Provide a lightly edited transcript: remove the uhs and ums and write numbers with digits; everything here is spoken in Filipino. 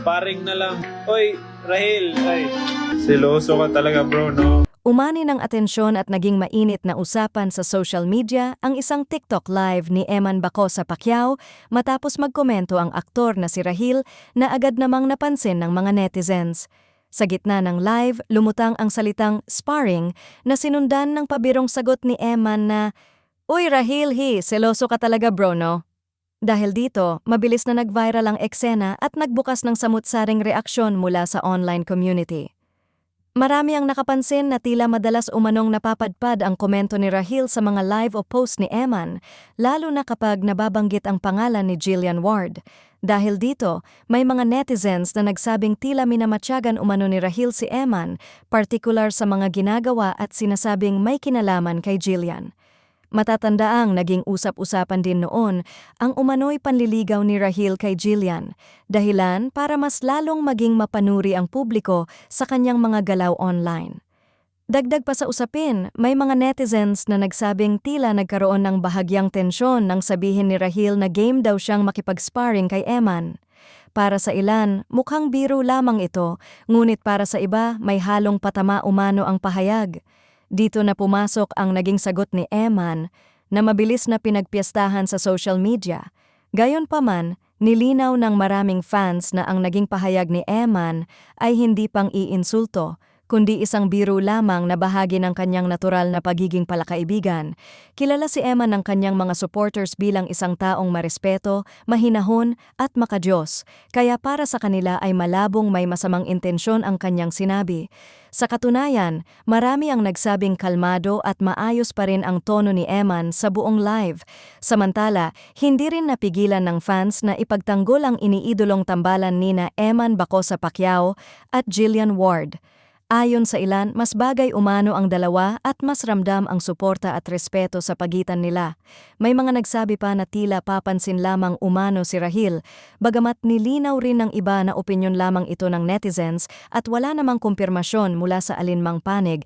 sparring na lang. Oy, Rahel, ay, seloso ka talaga bro, no? Umani ng atensyon at naging mainit na usapan sa social media ang isang TikTok live ni Eman Bacosa Pacquiao matapos magkomento ang aktor na si Rahil na agad namang napansin ng mga netizens. Sa gitna ng live, lumutang ang salitang sparring na sinundan ng pabirong sagot ni Eman na, "Uy Rahil, seloso ka talaga bro, no?" Dahil dito, mabilis na nag-viral ang eksena at nagbukas ng samut-saring reaksyon mula sa online community. Marami ang nakapansin na tila madalas umanong napapadpad ang komento ni Rahil sa mga live o post ni Eman, lalo na kapag nababanggit ang pangalan ni Jillian Ward. Dahil dito, may mga netizens na nagsabing tila minamatyagan umano ni Rahil si Eman, partikular sa mga ginagawa at sinasabing may kinalaman kay Jillian. Matatandaang naging usap-usapan din noon ang umano'y panliligaw ni Rahil kay Jillian, dahilan para mas lalong maging mapanuri ang publiko sa kanyang mga galaw online. Dagdag pa sa usapin, may mga netizens na nagsabing tila nagkaroon ng bahagyang tensyon nang sabihin ni Rahil na game daw siyang makipag-sparring kay Eman. Para sa ilan, mukhang biro lamang ito, ngunit para sa iba may halong patama umano ang pahayag. Dito na pumasok ang naging sagot ni Eman na mabilis na pinagpiestahan sa social media. Gayunpaman, nilinaw ng maraming fans na ang naging pahayag ni Eman ay hindi pang iinsulto, kundi isang biro lamang na bahagi ng kanyang natural na pagiging palakaibigan. Kilala si Eman ng kanyang mga supporters bilang isang taong marespeto, mahinahon at makadiyos, kaya para sa kanila ay malabong may masamang intensyon ang kanyang sinabi. Sa katunayan, marami ang nagsabing kalmado at maayos pa rin ang tono ni Eman sa buong live. Samantala, hindi rin napigilan ng fans na ipagtanggol ang iniidolong tambalan nina Eman Bacosa Pacquiao at Jillian Ward. Ayon sa ilan, mas bagay umano ang dalawa at mas ramdam ang suporta at respeto sa pagitan nila. May mga nagsabi pa na tila papansin lamang umano si Rahil, bagamat nilinaw rin ng iba na opinyon lamang ito ng netizens at wala namang kumpirmasyon mula sa alinmang panig.